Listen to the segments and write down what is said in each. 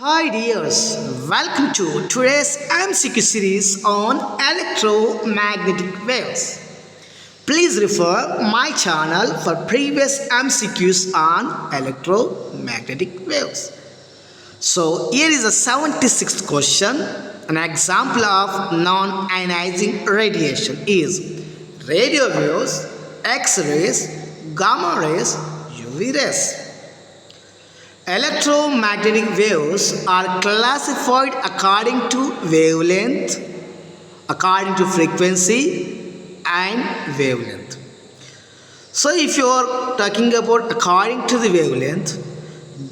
Hi dears, welcome to today's MCQ series on electromagnetic waves. Please refer my channel for previous MCQs on electromagnetic waves. So here is a 76th question. An example of non-ionizing radiation is radio waves, X-rays, gamma rays, UV rays. Electromagnetic waves are classified according to wavelength, according to frequency and wavelength. So if you are talking about according to the wavelength,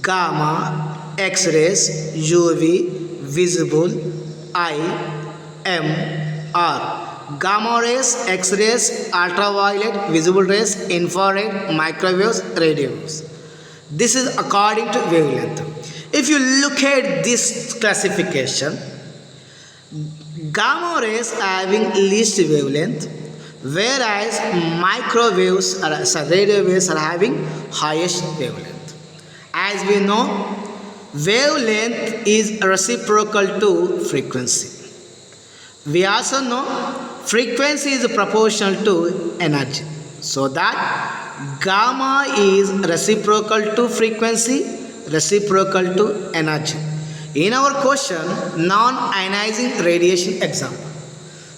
gamma, X-rays, UV, visible, I, M, R. Gamma rays, X-rays, ultraviolet, visible rays, infrared, microwaves, radio waves. This is according to wavelength. If you look at this classification, gamma rays having least wavelength, whereas microwaves or radio waves are having highest wavelength. As we know, wavelength is reciprocal to frequency. We also know frequency is proportional to energy. So that gamma is reciprocal to frequency, reciprocal to energy. In our question, non-ionizing radiation example.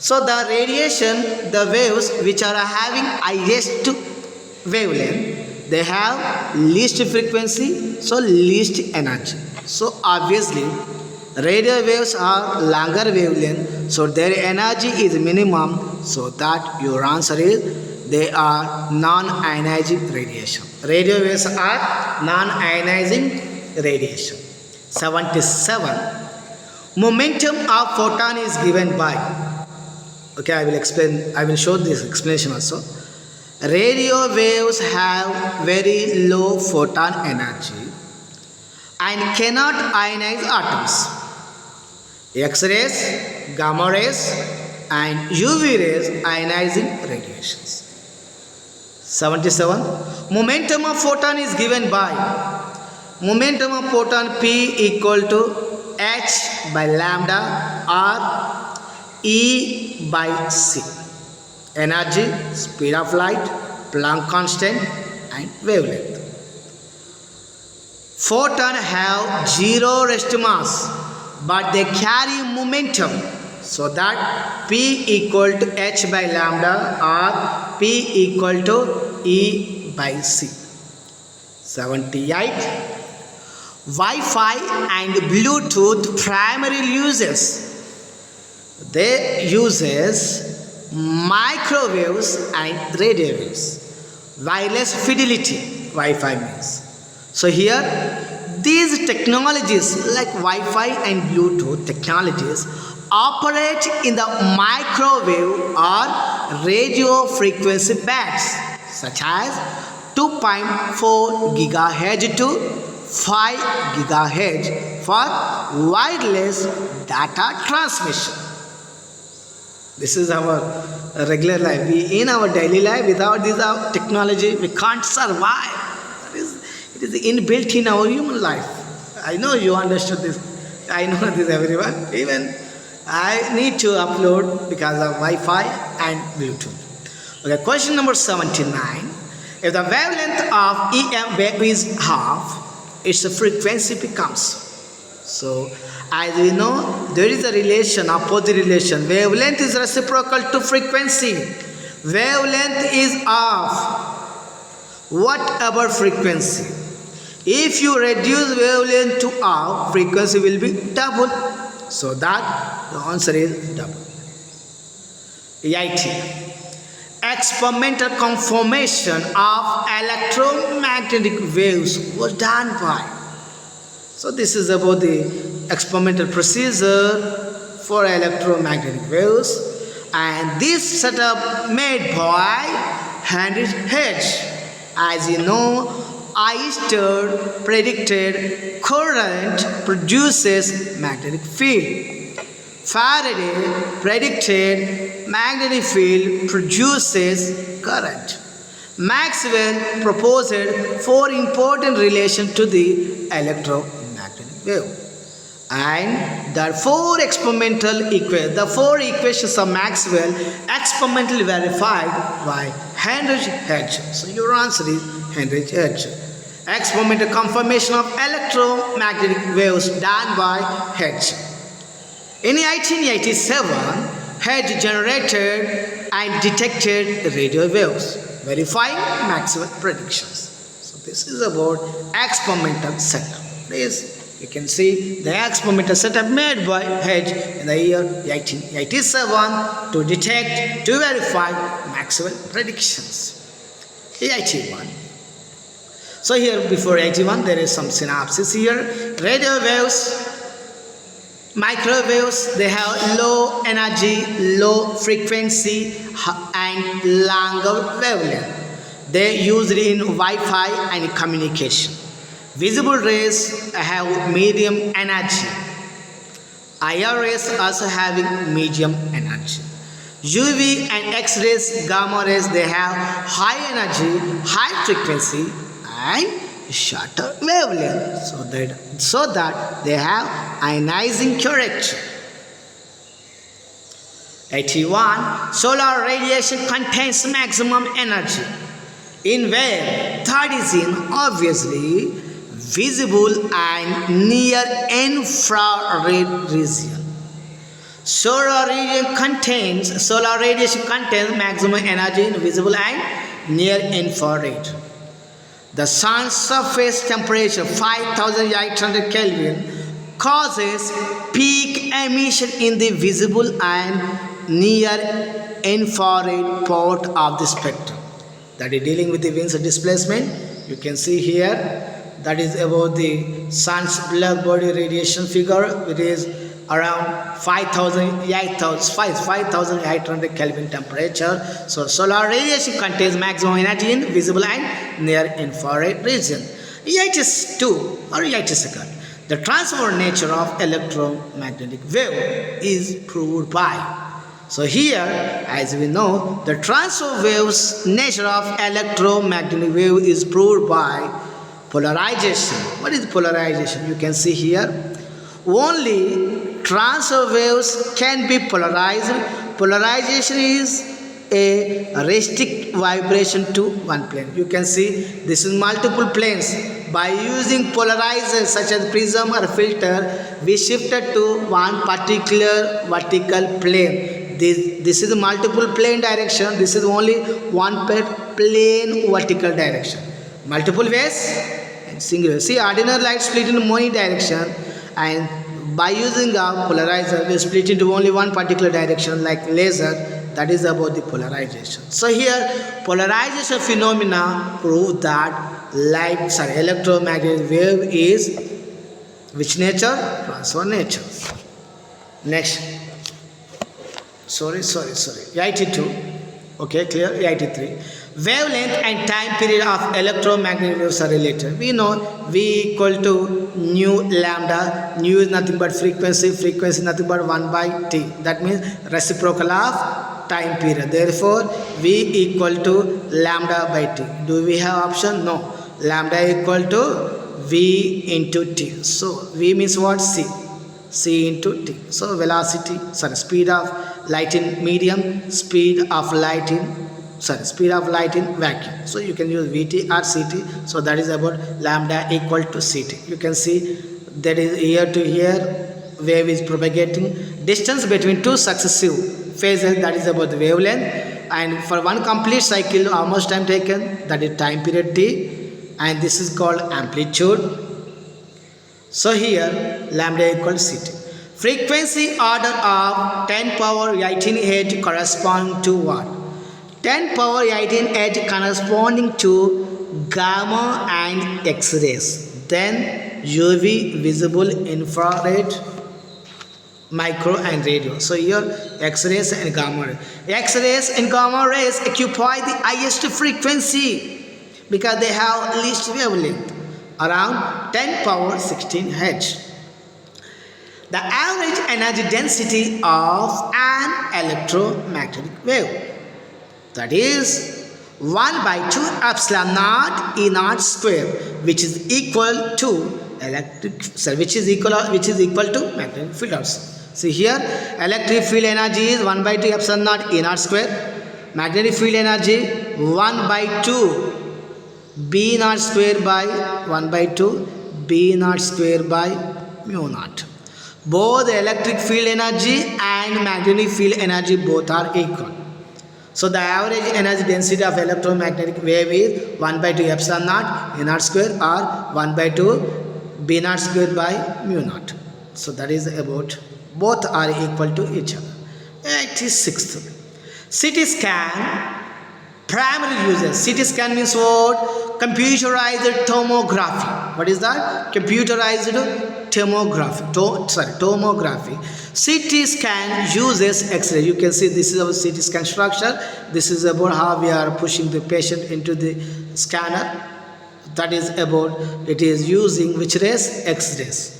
So the radiation, the waves which are having highest wavelength, they have least frequency, so least energy. So obviously, radio waves are longer wavelength, so their energy is minimum, so that your answer is they are non-ionizing radiation. Radio waves are non-ionizing radiation. 77. Momentum of photon is given by. Okay, I will explain. I will show this explanation also. Radio waves have very low photon energy and cannot ionize atoms. X-rays, gamma rays, and UV rays ionizing radiations. 77. Momentum of photon is given by momentum of photon P equal to h by lambda or E by c. Energy, speed of light, Planck constant and wavelength. Photon have zero rest mass but they carry momentum. So that P equal to h by lambda or P equal to E by c. 78. Wi-Fi and Bluetooth primarily uses. They uses microwaves and radio waves. Wireless fidelity Wi-Fi means. So here these technologies like Wi-Fi and Bluetooth technologies operate in the microwave or radio frequency bands such as 2.4 GHz to 5 GHz for wireless data transmission. This is our regular life. In our daily life, without this technology, we can't survive. It is inbuilt in our human life. I know you understood this. I know this, everyone. Even I need to upload because of Wi-Fi and Bluetooth. Okay, question number 79. If the wavelength of EM wave is half, its frequency becomes. So, as we know, there is a relation, opposite relation. Wavelength is reciprocal to frequency. Wavelength is half. What about frequency? If you reduce wavelength to half, frequency will be double. So that the answer is double. 80. Experimental conformation of electromagnetic waves was done by. So this is about the experimental procedure for electromagnetic waves, and this setup made by Heinrich Hertz. As you know, Einstein predicted current produces magnetic field. Faraday predicted magnetic field produces current. Maxwell proposed four important relations to the electromagnetic wave. And the four equations of Maxwell experimentally verified by Heinrich Hertz. So your answer is Heinrich Hertz. Experimental confirmation of electromagnetic waves done by Hertz. In 1887, Hertz generated and detected radio waves, verifying Maxwell predictions. So this is about experimental setup. Please. You can see the experimental setup made by Hertz in the year 1887 to detect, to verify Maxwell predictions. 81. So here before 81 there is some synopsis here. Radio waves, microwaves, they have low energy, low frequency and longer wavelength. They used in Wi-Fi and communication. Visible rays have medium energy. IR rays also having medium energy. UV and X-rays, gamma rays, they have high energy, high frequency and shorter wavelength. So that they have ionizing character. 81. Solar radiation contains maximum energy. In where? That is in obviously visible and near infrared region. Solar radiation contains maximum energy in visible and near infrared. The sun's surface temperature 5800 Kelvin causes peak emission in the visible and near infrared part of the spectrum. That is dealing with the Winsor displacement. You can see here. That is about the sun's black body radiation figure. It is around 5800 Kelvin temperature. So solar radiation contains maximum energy in visible and near infrared region. 82 or 82nd. The transfer nature of electromagnetic wave is proved by. So here, as we know, the transfer waves nature of electromagnetic wave is proved by polarization. What is polarization? You can see here. Only transfer waves can be polarized. Polarization is a restrict vibration to one plane. You can see this is multiple planes. By using polarizers such as prism or filter, we shifted to one particular vertical plane. This is multiple plane direction. This is only one plane vertical direction. Multiple ways and single. See, ordinary light split into many direction, and by using a polarizer we split into only one particular direction like laser. That is about the polarization. So here polarization phenomena prove that electromagnetic wave is which nature? Transfer nature. Next. Sorry. 82. Okay, clear. 83. Wavelength and time period of electromagnetic waves are related. We know V equal to nu lambda. Nu is nothing but frequency. Frequency is nothing but 1 by T. That means reciprocal of time period. Therefore, V equal to lambda by T. Do we have option? No. Lambda equal to V into T. So, V means what? C into T. So, speed of light in medium, speed of light in vacuum. So you can use Vt or Ct. So that is about lambda equal to Ct. You can see that is here to here wave is propagating. Distance between two successive phases, that is about the wavelength. And for one complete cycle, how much time taken? That is time period T. And this is called amplitude. So here lambda equals Ct. Frequency order of 10 power 18 8 correspond to what? 10 power 18 8 corresponding to gamma and X-rays. Then UV, visible, infrared, micro and radio. So here X-rays and gamma rays. X-rays and gamma rays occupy the highest frequency because they have least wavelength, around 10 power 16 Hz. The average energy density of an electromagnetic wave, that is 1 by 2 epsilon naught E naught square, which is equal to electric, sorry, which is equal to magnetic field also. See here, electric field energy is 1 by 2 epsilon naught E naught square. Magnetic field energy 1 by 2 B naught square by 1 by 2 B naught square by mu naught. Both electric field energy and magnetic field energy both are equal. So the average energy density of electromagnetic wave is 1 by 2 epsilon naught E naught square or 1 by 2 B naught square by mu naught. So that is about, both are equal to each other. 86th. CT scan primary uses. CT scan means what? Computerized tomography. What is that? Computerized tomography. Tomography. CT scan uses X-ray. You can see this is our CT scan structure. This is about how we are pushing the patient into the scanner. That is about, it is using which rays? X-rays.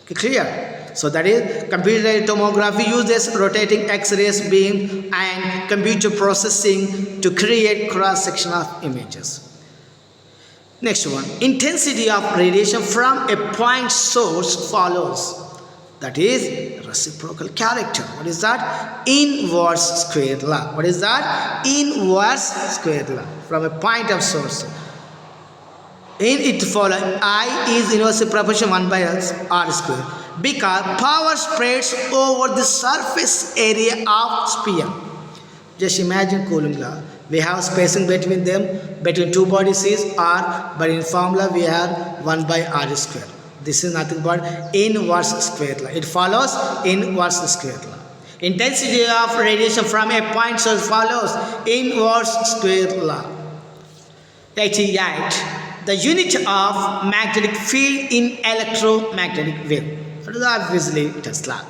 Clear? So that is computerized tomography uses rotating X-rays beam and computer processing to create cross-section of images. Next one, intensity of radiation from a point source follows. That is reciprocal character. What is that? Inverse square law. What is that? Inverse square law from a point of source. In it follow I is inversely proportional 1 by r square, because power spreads over the surface area of sphere. Just imagine Coulomb law. We have spacing between them, between two bodies is r, but in formula we have 1 by r square. This is nothing but inverse square law. It follows inverse square law. Intensity of radiation from a point source follows inverse square law. 88. The unit of magnetic field in electromagnetic wave. That is obviously Tesla.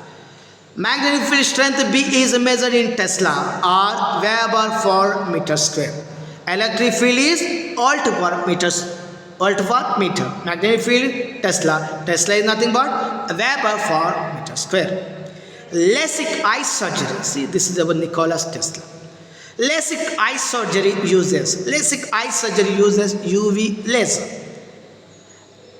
Magnetic field strength B is measured in Tesla or Weber per meter square. Electric field is volt per meter. Magnetic field Tesla. Tesla is nothing but Weber per meter square. LASIK eye surgery. See, this is our Nikola Tesla. LASIK eye surgery uses UV laser.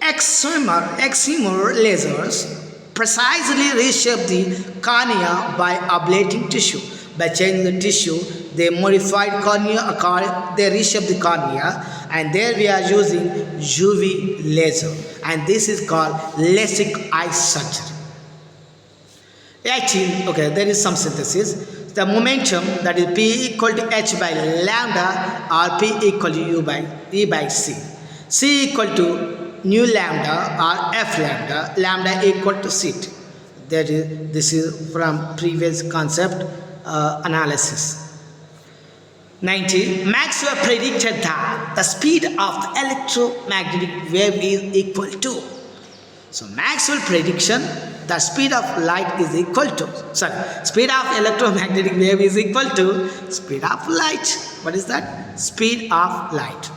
Excimer lasers precisely reshape the cornea by ablating tissue. By changing the tissue, they modified cornea, they reshape the cornea, and there we are using UV laser, and this is called LASIK eye surgery. 18. Okay, there is some synthesis. The momentum, that is P equal to H by lambda or P equal to U by E by C. C equal to nu lambda or F lambda, lambda equal to CT. That is, this is from previous concept analysis. 90. Maxwell predicted that the speed of the electromagnetic wave is equal to. So Maxwell prediction, the speed of light is equal to, speed of electromagnetic wave is equal to speed of light. What is that? Speed of light.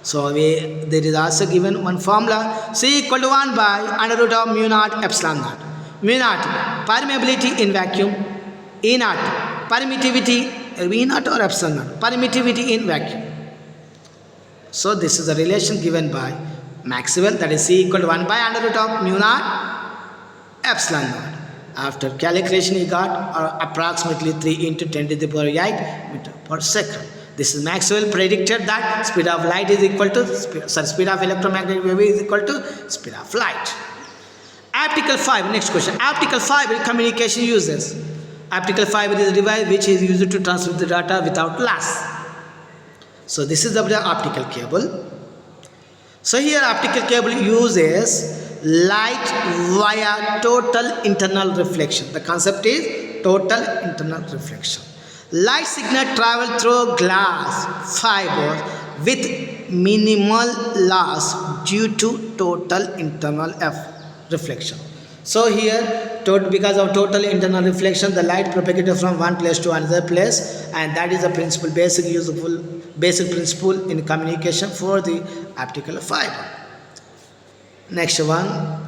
So there is also given one formula, C equal to 1 by under root of mu naught epsilon naught. Mu naught, permeability in vacuum, E naught, permittivity, V naught or epsilon naught, permittivity in vacuum. So this is a relation given by Maxwell, that is C equal to 1 by under root of mu naught epsilon naught. After calculation he got approximately 3 into 10 to the power 8 meter per second. This is Maxwell predicted that speed of light is equal to speed of electromagnetic wave is equal to speed of light. Optical fiber, next question. Optical fiber communication uses. Optical fiber is a device which is used to transmit the data without loss. So this is the optical cable. So here optical cable uses light via total internal reflection. The concept is total internal reflection. Light signal travel through glass fiber with minimal loss due to total internal reflection. So here, because of total internal reflection, the light propagated from one place to another place, and that is the principle, basic principle in communication for the optical fiber. Next one.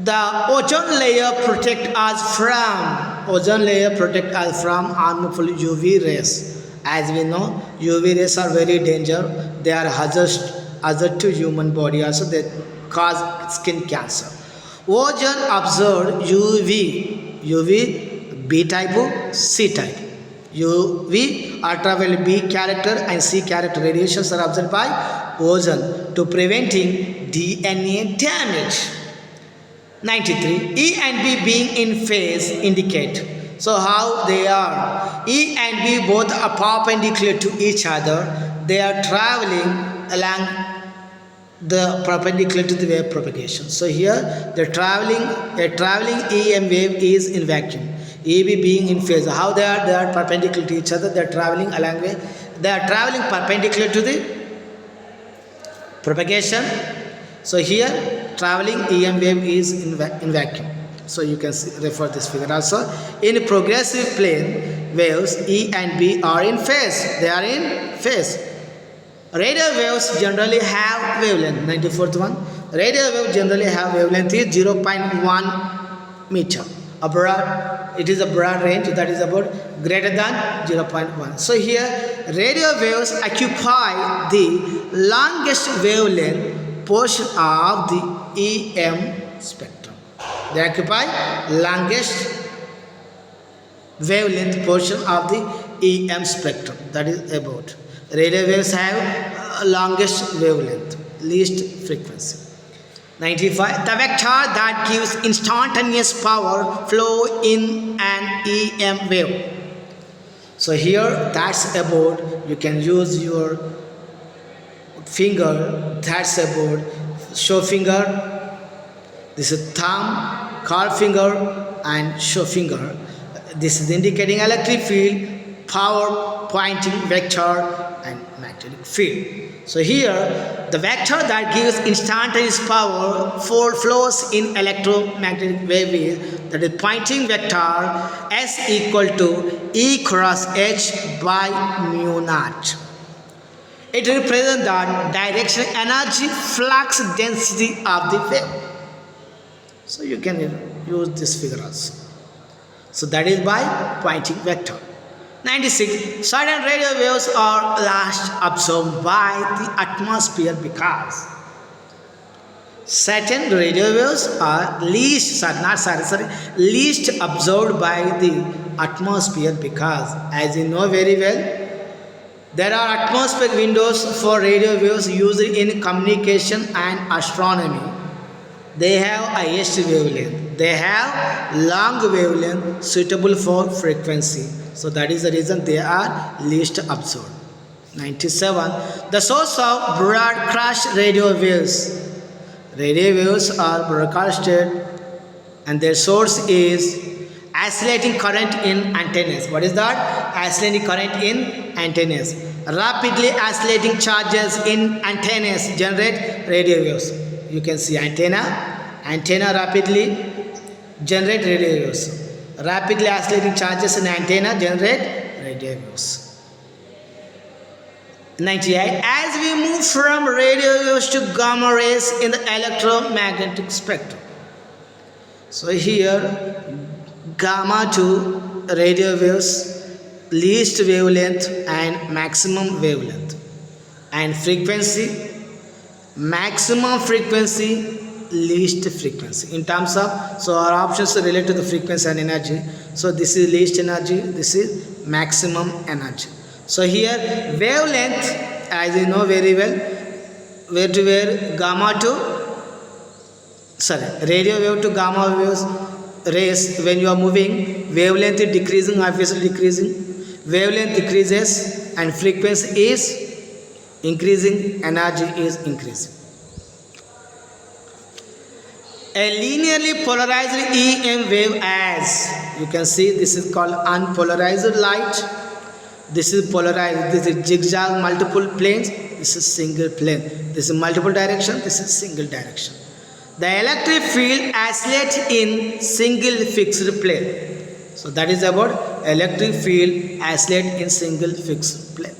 The ozone layer protects us from harmful UV rays. As we know, UV rays are very dangerous. They are hazardous other to human body also, they cause skin cancer. Ozone observed UV B type, C type. UV ultraviolet B character and C character radiations are observed by ozone to preventing DNA damage. 93. E and B being in phase indicate. So how they are? E and B both are perpendicular to each other. They are traveling along the perpendicular to the wave propagation. So here a traveling EM wave is in vacuum. EB being in phase. How they are? They are perpendicular to each other. They are traveling along way. They are traveling perpendicular to the propagation. So here traveling EM wave is in vacuum. So you can refer this figure also. In progressive plane waves, E and B are in phase. They are in phase. Radio waves generally have wavelength. 94th one. Radio waves generally have wavelength is 0.1 meter. It is a broad range, that is about greater than 0.1. So here radio waves occupy the longest wavelength portion of the EM spectrum. They occupy longest wavelength portion of the EM spectrum. That is about. Radio waves have longest wavelength, least frequency. 95. The vector that gives instantaneous power flow in an EM wave. So here that's about, you can use your finger, that's about show finger, this is thumb, card finger and show finger. This is indicating electric field, power, pointing vector and magnetic field. So here the vector that gives instantaneous power flows in electromagnetic wave, that is pointing vector S equal to E cross H by mu naught. It represents the directional energy flux density of the wave. So you can use this figure also. So that is by pointing vector. 96. Certain radio waves are last observed by the atmosphere because certain radio waves are least observed by the atmosphere because, as you know very well, there are atmospheric windows for radio waves used in communication and astronomy. They have highest wavelength. They have long wavelength suitable for frequency. So that is the reason they are least observed. 97. The source of broadcast radio waves. Radio waves are broadcasted and their source is oscillating current in antennas. What is that? Oscillating current in antennas. Rapidly oscillating charges in antennas generate radio waves. You can see antenna rapidly generate radio waves. Rapidly oscillating charges in antenna generate radio waves. 98. As we move from radio waves to gamma rays in the electromagnetic spectrum. So here gamma to radio waves, least wavelength and maximum wavelength, and frequency, maximum frequency, least frequency in terms of, so our options are related to the frequency and energy. So this is least energy, this is maximum energy. So here wavelength, as you know very well, where to where gamma to radio wave to gamma waves rays, when you are moving, wavelength is decreasing, obviously decreasing, wavelength decreases and frequency is increasing, energy is increasing. A linearly polarized EM wave, as you can see, this is called unpolarized light. This is polarized, this is zigzag multiple planes, this is single plane, this is multiple direction, this is single direction. The electric field oscillates in single fixed plane. So that is about electric field oscillate in single fixed plane.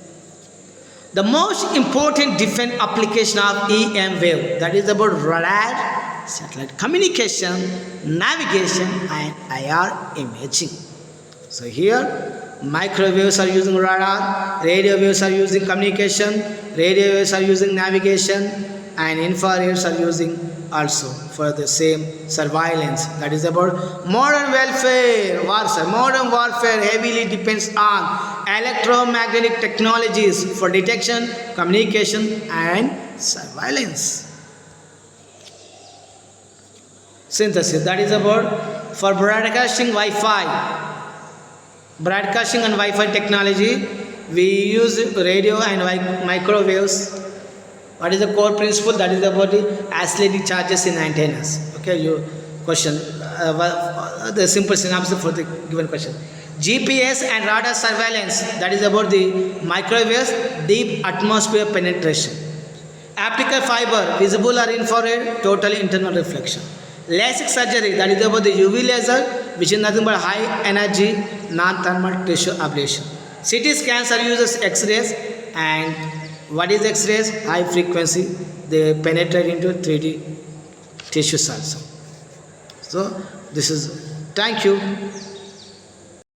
The most important different application of EM wave, that is about radar, satellite communication, navigation and IR imaging. So here Microwaves are using radar, radio waves are using communication, radio waves are using navigation, and infrareds are using also for the same surveillance. That is about modern warfare. Modern warfare heavily depends on electromagnetic technologies for detection, communication, and surveillance. Synthesis, that is about for broadcasting Wi-Fi. Broadcasting and Wi-Fi technology, we use radio and microwaves. What is the core principle? That is about the oscillating charges in antennas. Okay, you question the simple synopsis for the given question. GPS and radar surveillance, that is about the microwaves, deep atmosphere penetration. Optical fiber, visible or infrared, total internal reflection. LASIK surgery, that is about the UV laser, which is nothing but high energy non-thermal tissue ablation. CT scans are uses X-rays, and what is X-rays? High frequency, they penetrate into 3D tissues also. So this is, thank you.